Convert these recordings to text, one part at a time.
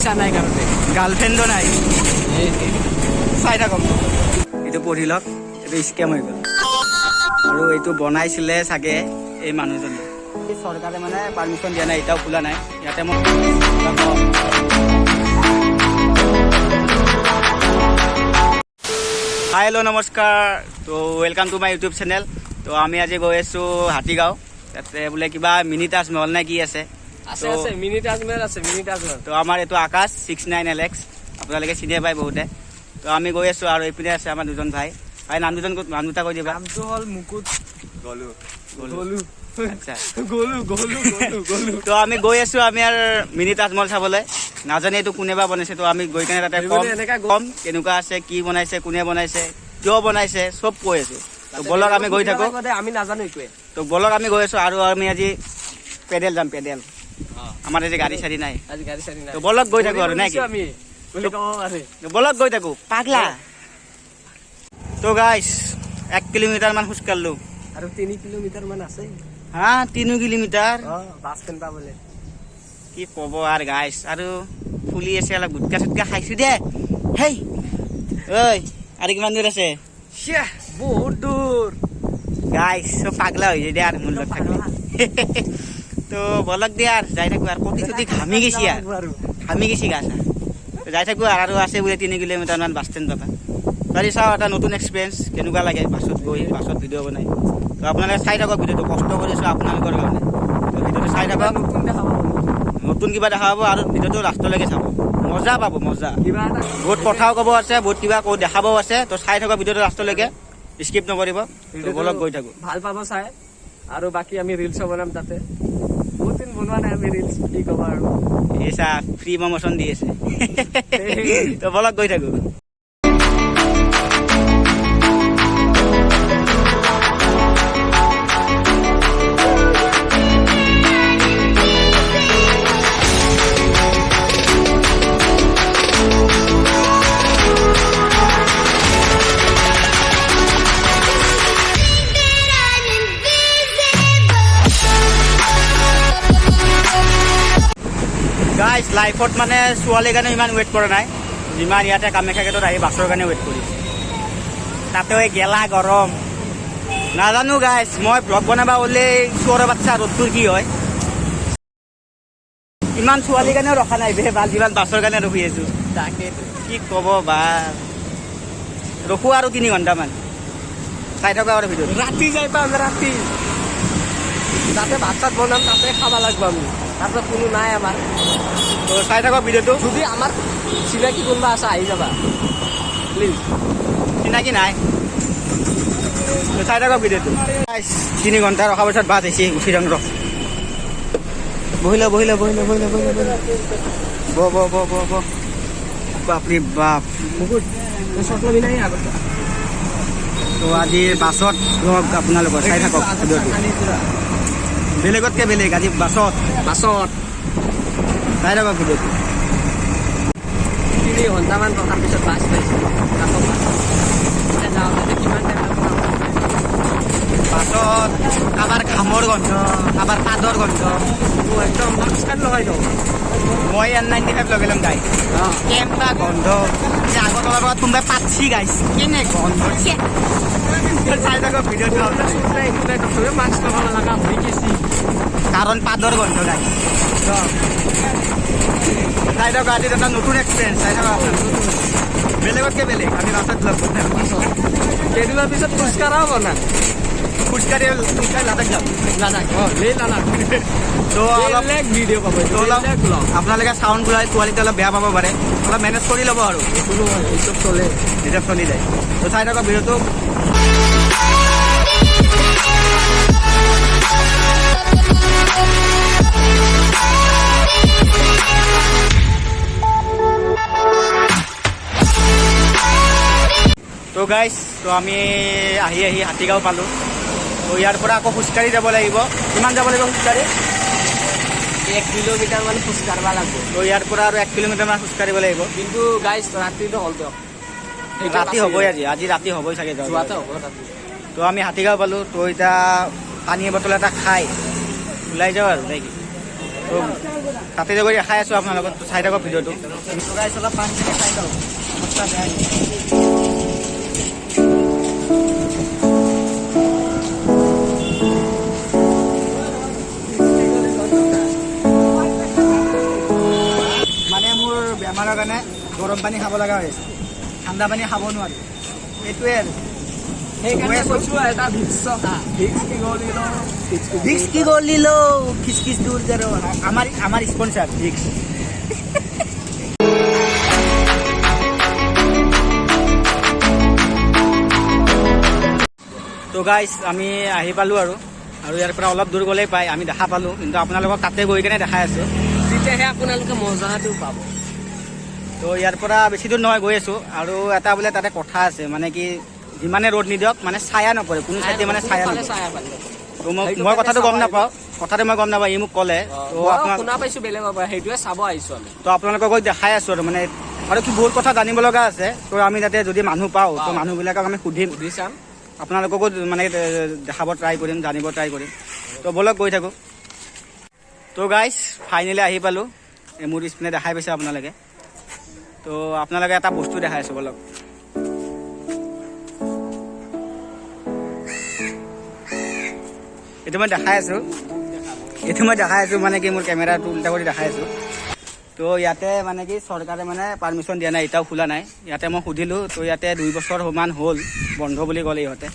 নাই কাৰণে গাৰ্লফ্ৰেণ্ডো নাই চাই থাকক এইটো পঢ়ি লওক এইটো স্কেম হৈ গ'ল আৰু এইটো বনাইছিলে চাগে এই মানুহজনে চৰকাৰে মানে পাৰ্মিশ্যন দিয়া নাই এতিয়াও খোলা নাই ইয়াতে মই হাই হেল্ল' নমস্কাৰ তো welcome to my YouTube channel তো আমি আজি গৈ আছোঁ হাতীগাঁও তাতে বোলে কিবা মিনি তাজমহল নে কি আছে মিনি তাজমহল আছে মিনি তাজমহল তো আমাৰ এইটো আকাশ 69 LX আপোনালোকে চিনিয়ে পায় বহুতে তো আমি গৈ আছোঁ আৰু এইপিনে আছে আমাৰ দুজন ভাই নাম দুটা কৈ দিবা নামটো হ'ল মুকুট গলু আচ্ছা গলু তো আমি গৈ আছোঁ আমি আৰু মিনি তাজমহল চাবলৈ নাজানে এইটো কোনে বা বনাইছে তো আমি গৈ কেনে তাতে কম কেনেকুৱা আছে কি বনাইছে কোনে বনাইছে কিয় বনাইছে চব কৈ আছোঁ তো বলক আমি গৈ থাকোঁ আমি নাজানো একোৱে তো বলক আমি গৈ আছোঁ আৰু আমি আজি পেডেল যাম পেডেল আমাৰ আজি গাড়ী চাড়ী নাই আজি গাড়ী চাড়ী নাই তো বলক গৈ থাকোঁ আৰু নাই কি আমি বলক গৈ থাকোঁ পাগলা তো গাইছ 1 কিলোমিটাৰ মান খোজ কাঢ়লো আৰু 3 কিলোমিটাৰ মান আছে হা 3 কিলোমিটাৰ বাছ ষ্টেণ্ড পাবলৈ কি ক'ব আৰু গাইছ আৰু ফুলি আছে অলপ গুটকা চুটকা খাইছোঁ দে হেই ঐ আৰু কিমান দূৰ আছে বহুত দূৰ গাইছ চব পাগলা হৈ যায় দে আৰু মোৰ লগত থাকিলে তো বলক দিয়া আৰু যাই থাকোঁ আৰু কটি চটি ঘামি গৈছি আৰু ঘামি গৈছি গা চা যাই থাকোঁ আৰু আছে বোলে 3 কিলোমিটাৰ মান বাছ ষ্টেণ্ড পাবা গাড়ী চাওঁ এটা নতুন এক্সপিৰিয়েঞ্চ কেনেকুৱা লাগে বাছত গৈ বাছত ভিডিঅ' বনাই তো আপোনালোকে চাই থাকক ভিডিঅ'টো কষ্ট কৰিছোঁ আপোনালোকৰ কাৰণে তো ভিডিঅ'টো চাই থাকক নতুন কিবা দেখা পাব আৰু ভিডিঅ'টো লাষ্টলৈকে চাব মজা পাব মজা কিবা এটা বহুত কথাও ক'ব আছে বহুত কিবা দেখাবও আছে তো চাই থাকক ভিডিঅ'টো লাষ্টলৈকে স্কিপ নকৰিব তো বলক গৈ থাকোঁ ভাল পাব চাই আৰু বাকী আমি ৰিলছো বনাম তাতে বহুত দিন বনোৱা নাই আমি ৰিলছ কি ক'ব আৰু এই চা ফ্ৰী প্ৰমোশ্যন দি আছে তো বলক গৈ থাকোঁ গাইজ লাইফত মানে ছোৱালীৰ কাৰণে ইমান ৱেইট কৰা নাই যিমান ইয়াতে কামাখ্যা গেটত আহি বাছৰ কাৰণে ৱেইট কৰিছোঁ তাতেও এই গেলা গৰম নাজানো গাইজ মই ব্লগ বনাবা ওলে চোৰৰ বাচ্চা ৰ'দটোৰ কি হয় ইমান ছোৱালীৰ কাৰণেও ৰখা নাই বে ভাল যিমান বাছৰ কাৰণে ৰখি আছোঁ তাকে কি ক'ব বা ৰখোঁ আৰু 3 ঘণ্টামান চাই থকা আৰু ভিডিঅ'টো ৰাতি যাই পাম ৰাতি তাতে ভাত চাত বনাম তাতে খাব লাগিব আমি তাৰপিছত কোনো নাই আমাৰ তো চাই থাকক ভিডিঅ'টো যদি আমাৰ চিনাকি কোনোবা আছে আহি যাবা প্লিজ চিনাকি নাই তো চাই থাকক ভিডিঅ'টো 3 ঘণ্টা ৰখাৰ পিছত বাছ আহিছে উঠি যাওঁ ৰ বহিল বাপৰে বাপ তো আজি বাছত আপোনালোকৰ চাই থাকক ভিডিঅ'টো বেলেগতকৈ বেলেগ আজি বাছত চাই থাকক ভিডিঅ'টো 3 ঘণ্টামান ৰখাৰ পিছত বাছ পাইছোঁ যাওঁতে কিমান টাইম বাছত কাৰোবাৰ ঘামৰ গন্ধ কাৰোবাৰ পাদৰ গন্ধ একদম মাস্ক কাৰ্ড লগাই দিওঁ মই N95 লগাই ল'ম গাইছ কেনেকুৱা গন্ধ আগত অলপ আগত কোনোবাই পাতছি গাইছ কেনে গন্ধ চাই থাকক ভিডিঅ'টো মাস্ক লগাব লগা হৈ গৈছে কাৰণ পাদৰ গন্ধ গাইছ চাই থাকক আজি এটা নতুন এক্সপিৰিয়েঞ্চ চাই থাকক বেলেগতকৈ বেলেগ আমি বাছত ব্লগ কৰি থাকোঁ কেইদিনৰ পিছত খোজকাঢ়াও বনা খোজকাঢ়ি লাডাখ যাম লাডাখ তো অলপ ভিডিঅ' পাব অলপ আপোনালোকে চাউণ্ড কোৱালিটি অলপ বেয়া পাব পাৰে অলপ মেনেজ কৰি ল'ব আৰু কোনো এইচব চলে ৰিজাৰ্ভ চলি যায় তো চাই থাকক ভিডিঅ'টো তো গাইজ তো আমি আহি হাতীগাঁও পালোঁ তো ইয়াৰ পৰা আকৌ খোজকাঢ়ি যাব লাগিব কিমান যাব লাগিব খোজকাঢ়ি 1 কিলোমিটাৰ মান খোজ কাঢ়িব লাগিব তো ইয়াৰ পৰা আৰু 1 কিলোমিটাৰ মান খোজকাঢ়িব লাগিব কিন্তু গাইজ ৰাতিটো হ'ল দিয়ক ৰাতি হ'বই আজি ৰাতি হ'বই চাগে যোৱাতে হ'ব ৰাতি তো আমি হাতীগাঁও পালোঁ তো এতিয়া পানী বটল এটা খাই ওলাই যাওঁ আৰু নে কি তো তাতে গৈ দেখাই আছোঁ আপোনাৰ লগত, চাই থাকক ভিডিঅ'টো। গাইছ অলপ পানীখিনি খাই লওক, অৱস্থা বেয়া। মানে মোৰ বেমাৰৰ কাৰণে গৰম পানী খাব লগা হৈছে, ঠাণ্ডা পানী খাব নোৱাৰি, সেইটোৱে আৰু। সেইকাৰণে কৈছোঁ এটা ভিক্স খা, ভিক্স কি গলি লো খিচখিচ দূৰ কৰো, আমাৰ স্পন্সাৰ ভিক্স। তো গাইজ আমি আহি পালোঁ আৰু ইয়াৰ পৰা অলপ দূৰ গ'লেই পাই, আমি দেখা পালোঁ, কিন্তু আপোনালোকক তাতে গৈ কেনে দেখাই আছোঁ, তেতিয়াহে আপোনালোকে মজাটো পাব। তো ইয়াৰ পৰা বেছি দূৰ নহয়, গৈ আছোঁ। আৰু এটা বোলে তাতে কথা আছে, মানে কি যিমানে ৰ'দ নিদিয়ক মানে ছায়া নপৰে, কোনো চাইডে মানে ছায়া নপৰে। তো মই কথাটো গম নাপাওঁ, কথাটো মই গম নাপাওঁ, ই মোক ক'লে। তো শুনা পাইছোঁ বেলেগৰ পৰা, সেইটোৱে চাব আহিছোঁ আমি। তো আপোনালোকক গৈ দেখাই আছোঁ আৰু মানে, আৰু কি বহুত কথা জানিব লগা আছে। তো আমি তাতে যদি মানুহ পাওঁ, তো মানুহবিলাকক আমি সুধি চাম, আপোনালোককো মানে দেখাব ট্ৰাই কৰিম, জানিব ট্ৰাই কৰিম। তো ব'লক গৈ থাকোঁ। তো গাইজ ফাইনেলি আহি পালোঁ, মোৰ স্পিনে দেখাই পাইছে আপোনালোকে। তো আপোনালোকে এটা বস্তু দেখাই আছোঁ, ব'লক। এইটো মই দেখাই আছোঁ, মানে কি মোৰ কেমেৰাটো উল্টা কৰি দেখাই আছোঁ। তো ইয়াতে মানে কি চৰকাৰে মানে পাৰ্মিশ্যন দিয়া নাই, এতিয়াও খোলা নাই। ইয়াতে মই সুধিলোঁ, তো ইয়াতে 2 বছৰ সমান হ'ল বন্ধ বুলি ক'লে ইহঁতে।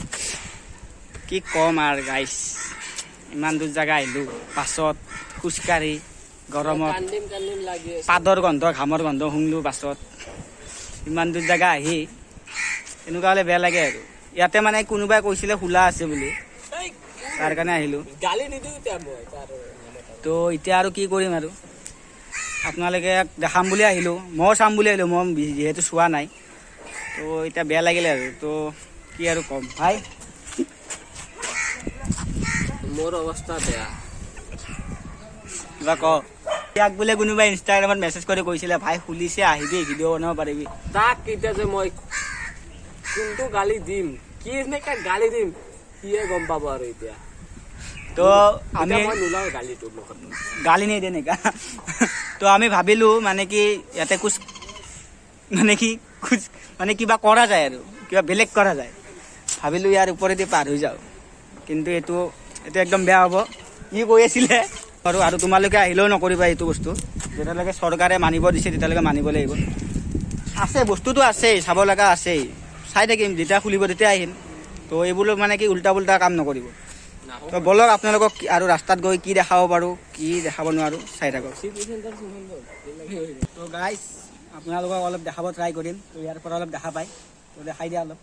কি ক'ম আৰু গাইছ, ইমান দূৰ জেগা আহিলোঁ, পাছত খোজকাঢ়ি গৰমত পাদৰ গন্ধ, ঘামৰ গন্ধ শুঙলোঁ বাছত, ইমান দূৰ জেগা আহি এনেকুৱা হ'লে বেয়া লাগে আৰু। ইয়াতে মানে কোনোবাই কৈছিলে খোলা আছে বুলি, তাৰ কাৰণে আহিলোঁ। তো এতিয়া আৰু কি কৰিম আৰু, আপোনালোকে দেখাম বুলি আহিলোঁ, ময়ো চাম বুলি আহিলোঁ, মই যিহেতু চোৱা নাই। তো এতিয়া বেয়া লাগিলে আৰু, তো কি আৰু ক'ম ভাই, মোৰ অৱস্থা বেয়া। কিবা ক। ইয়াক বোলে কোনোবাই ইনষ্টাগ্ৰামত মেছেজ কৰি কৈছিলে, ভাই খুলিছে আহিবি, ভিডিঅ' বনাব পাৰিবি। তাক এতিয়া যে মই কোনটো গালি দিম, কি এনেকা গালি দিম, সিয়ে গম পাব আৰু এতিয়া। তো আমি নোলাওঁ গালিটো মুখত, গালি নিদিয়ে নেকা। তো আমি ভাবিলোঁ মানে কি ইয়াতে মানে কিবা কৰা যায় আৰু, কিবা বেলেগ কৰা যায়, ভাবিলোঁ ইয়াৰ ওপৰেদি পাৰ হৈ যাওঁ, কিন্তু এইটো একদম বেয়া হ'ব। ই কৈ আছিলে আৰু তোমালোকে আহিলেও নকৰিবা এইটো বস্তু, যেতিয়ালৈকে চৰকাৰে মানিব দিছে তেতিয়ালৈকে মানিব লাগিব। আছে বস্তুটো আছেই, চাব লগা আছেই, চাই থাকিম, যেতিয়া খুলিব তেতিয়া আহিম। তো এইবোৰ মানে কি উল্টা পুল্টা কাম নকৰিব। তো ব'লক আপোনালোকক আৰু ৰাস্তাত গৈ কি দেখাব পাৰোঁ, কি দেখাব নোৱাৰোঁ, চাই থাকক। তো গাইজ আপোনালোকক অলপ দেখাব ট্ৰাই কৰিম, তো ইয়াৰ পৰা অলপ দেখা পায়, তো দেখাই দিয়া অলপ।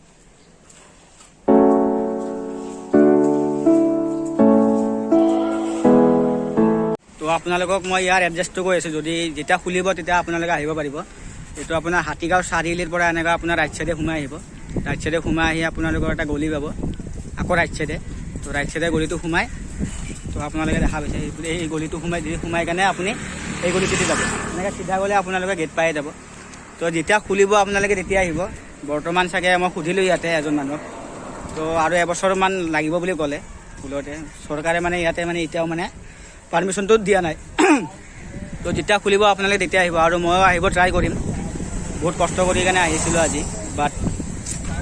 তো আপোনালোকক মই ইয়াৰ এড্ৰেছটো কৈ আছোঁ, যদি যেতিয়া খুলিব তেতিয়া আপোনালোকে আহিব পাৰিব। এইটো আপোনাৰ হাতীগাঁও চাৰিআলিৰ পৰা এনেকুৱা আপোনাৰ ৰাইট চাইডে সোমাই আহিব, ৰাইট চাইডে সোমাই আহি আপোনালোকৰ এটা গলি পাব, আকৌ ৰাইট চাইডে। তো ৰাইট চাইডে গলিটো সোমাই, তো আপোনালোকে দেখা পাইছে এই গলিটো সোমাই কেনে আপুনি এই গলিটোতে যাব, এনেকৈ চিধা গ'লে আপোনালোকে গেট পাই যাব। তো যেতিয়া খুলিব আপোনালোকে তেতিয়া আহিব। বৰ্তমান চাগে মই সুধিলোঁ ইয়াতে এজন মানুহক, তো আৰু এবছৰমান লাগিব বুলি ক'লে খোলোতে। চৰকাৰে মানে ইয়াতে মানে এতিয়াও মানে পাৰ্মিশ্যনটো দিয়া নাই। তো যেতিয়া খুলিব আপোনালোকে তেতিয়া আহিব, আৰু ময়ো আহিব ট্ৰাই কৰিম। বহুত কষ্ট কৰি কেনে আহিছিলোঁ আজি, বাট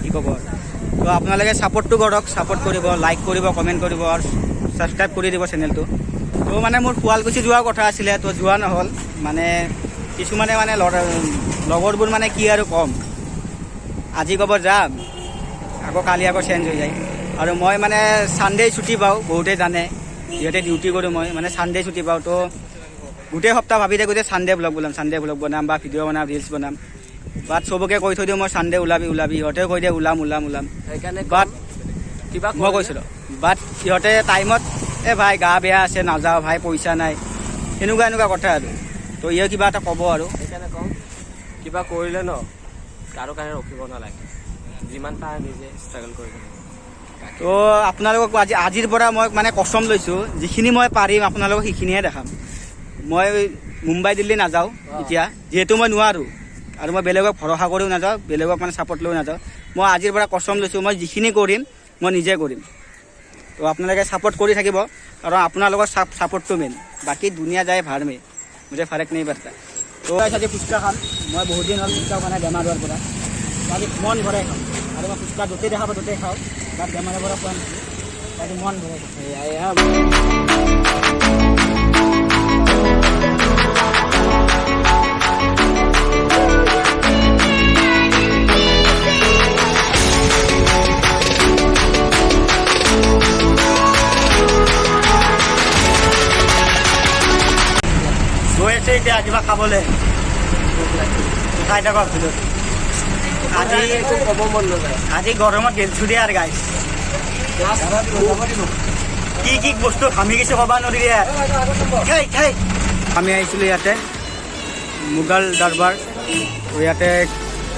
কি ক'ব আৰু। তো আপোনালোকে ছাপোৰ্টটো কৰক, ছাপোৰ্ট কৰিব, লাইক কৰিব, কমেণ্ট কৰিব, আৰু ছাবস্ক্ৰাইব কৰি দিব চেনেলটো। তো মানে মোৰ শুৱালকুছি যোৱাৰ কথা আছিলে, তো যোৱা নহ'ল। মানে কিছুমানে মানে লগৰবোৰ মানে কি আৰু ক'ম, আজি ক'ব যাম, আকৌ কালি আকৌ চেঞ্জ হৈ যায়। আৰু মই মানে ছানডে ছুটি পাওঁ, বহুতে জানে, যিহেতু ডিউটি কৰোঁ মই, মানে ছানডে ছুটি পাওঁ। তো গোটেই সপ্তাহ ভাবি থাকোঁ যে ছানডে ব্লগ বনাম বা ভিডিঅ' বনাম, ৰিলচ বনাম। বাট চবকে কৈ থৈ দিওঁ মই ছানডে ওলাবি, সিহঁতেও কৈ দিয়ে ওলাম। সেইকাৰণে বাট কিবা মই কৈছিলোঁ, বাট সিহঁতে টাইমত ভাই গা বেয়া আছে নাযাওঁ, ভাই পইচা নাই, এনেকুৱা কথা আৰু। তো ইয়ে কিবা এটা ক'ব আৰু, সেইকাৰণে কওঁ, কিবা কৰিলে ন কাৰো কাৰণে ৰখিব নালাগে, যিমান পাৰে নিজে ষ্ট্ৰাগল কৰিব। তো আপোনালোকক আজিৰ পৰা মই মানে কচম লৈছোঁ, যিখিনি মই পাৰিম আপোনালোকক সেইখিনিহে দেখাম। মই মুম্বাই দিল্লী নাযাওঁ এতিয়া, যিহেতু মই নোৱাৰোঁ, আৰু মই বেলেগক ভৰসা কৰিও নাযাওঁ, বেলেগক মানে ছাপোৰ্ট লৈও নাযাওঁ। মই আজিৰ পৰা কচম লৈছোঁ, মই যিখিনি কৰিম মই নিজে কৰিম। তো আপোনালোকে ছাপোৰ্ট কৰি থাকিব, কাৰণ আপোনালোকৰ ছাপোৰ্টটো মেইন। बाकी दुनिया जाए भाड़ में, मुझे फर्क नहीं पड़ता। तो আজি ফুচকা খাম। মই বহুত দিন হ'ল ফুচকা খোৱা নাই বেমাৰ হোৱাৰ পৰা। আজি মন ভৰাই খাম আৰু মই ফুচকা য'তেই দেখা পাওঁ ত'তেই খাওঁ, বাট বেমাৰৰ পৰা খোৱা নাছিলোঁ। আজি মন ভৰাই খাম। গৈ আছে এতিয়া কিবা খাবলৈ, খাই থাকক ভিতৰত। আজি ক'ব মন নাযায়। আজি গৰমত গেলছোঁ দিয়া আৰু গাইছ। কি কি বস্তু খামি গৈছে ক'বা নোৱাৰি দিয়া। আমি আহিছিলোঁ ইয়াতে মোগল দৰবাৰ, ইয়াতে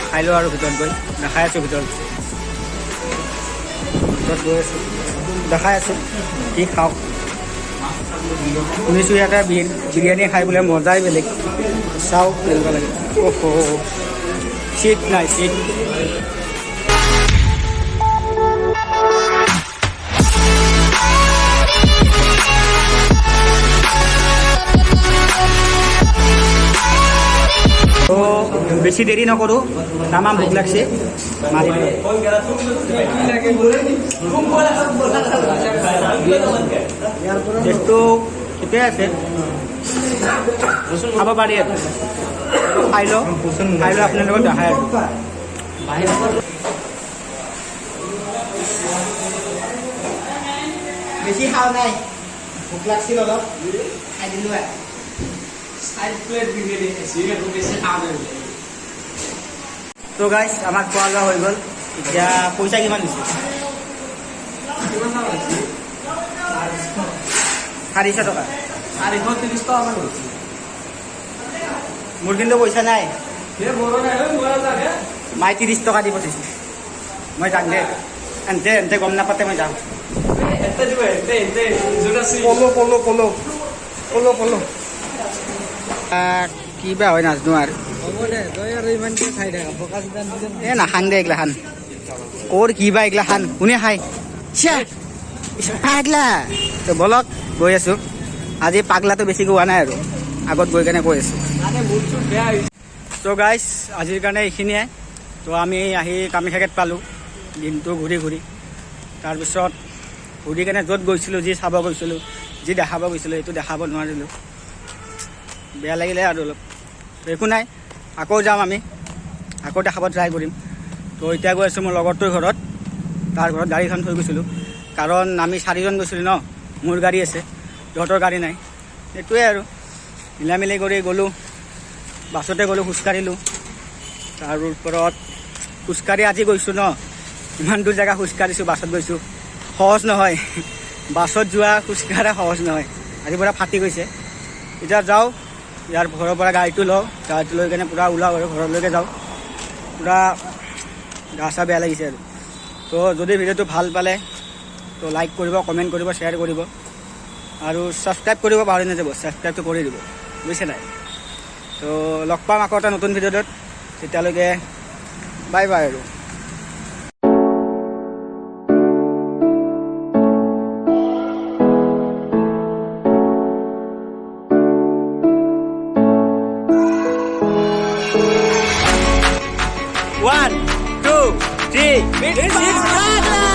খাই লওঁ আৰু ভিতৰত গৈ দেখাই আছোঁ ভিতৰত গৈ আছোঁ, দেখাই আছোঁ কি খাওঁ। শুনিছোঁ ইয়াতে বিৰিয়ানী খাই বোলে মজাই বেলেগ, চাওঁ কেনেকুৱা লাগে। অ'হ চিট নাই চিট। তো বেছি দেৰি নকৰোঁ, তামাম ভোক লাগছে মাৰি টেষ্টটো ঠিকেই আছে, খাব পাৰি আৰু। খাই লওঁ আপোনাৰ লগত দেখাই আছোঁ। বেছি খাওঁ নাই, ভোক লাগছিল অলপ, খাই দিলোঁ আৰু। তো গাইছ আমাৰ খোৱা লোৱা হৈ গ'ল। এতিয়া পইচা কিমান দিছে? 400 টকা। 430 টকা মান হৈছে। মোৰ কিন্তু পইচা নাই, মাই 30 টকা দি পঠিয়াইছে। মই যাম দে, এনতে গম নাপাতে মই যাম। পলো কিবা হয় নাজানো আৰু। এ নাখান দে এইগিলাখান, ক'ৰ কিবা এইগিলাখান কোনে খাই পাগলা। তো বলক গৈ আছোঁ। আজি পাগলাটো বেছিকৈ হোৱা নাই আৰু, আগত গৈ কেনে কৈ আছোঁ। তো গাইছ আজিৰ কাৰণে এইখিনিয়ে। তো আমি আহি কামাখ্যাত পালোঁ দিনটো ঘূৰি ঘূৰি। তাৰপিছত ঘূৰি কেনে য'ত গৈছিলোঁ, যি চাব গৈছিলোঁ, যি দেখাব গৈছিলোঁ সেইটো দেখাব নোৱাৰিলোঁ, বেয়া লাগিলে আৰু অলপ। একো নাই, আকৌ যাম আমি, আকৌ দেখাব ট্ৰাই কৰিম। তো এতিয়া গৈ আছোঁ মোৰ লগৰটোৰ ঘৰত, তাৰ ঘৰত গাড়ীখন থৈ গৈছিলোঁ, কাৰণ আমি 4জন গৈছিলোঁ ন, মোৰ গাড়ী আছে, সিহঁতৰ গাড়ী নাই। সেইটোৱে আৰু মিলামিলি কৰি গ'লোঁ, বাছতে গ'লোঁ, খোজকাঢ়িলোঁ। তাৰ ওপৰত খোজকাঢ়ি আজি গৈছোঁ ন, ইমান দূৰ জেগা খোজকাঢ়িছোঁ, বাছত গৈছোঁ, সহজ নহয়। বাছত যোৱা খোজকাঢ়া সহজ নহয়, আজি পৰা ফাটি গৈছে। এতিয়া যাওঁ, ইয়াৰ ঘৰৰ পৰা গাড়ীটো লওঁ, গাড়ীটো লৈ কেনে পূৰা ওলাওঁ আৰু ঘৰলৈকে যাওঁ। পূৰা গা চা বেয়া লাগিছে আৰু। তো যদি ভিডিঅ'টো ভাল পালে তো লাইক কৰিব, কমেণ্ট কৰিব, শ্বেয়াৰ কৰিব আৰু ছাবস্ক্ৰাইব কৰিব পাহৰি নাযাব, ছাবস্ক্ৰাইবটো কৰি দিব, বুজিছে নাই। তো লগ পাম আকৌ এটা নতুন ভিডিঅ'টোত, তেতিয়ালৈকে বাই বাই আৰু। One, two, three, it's Paggla!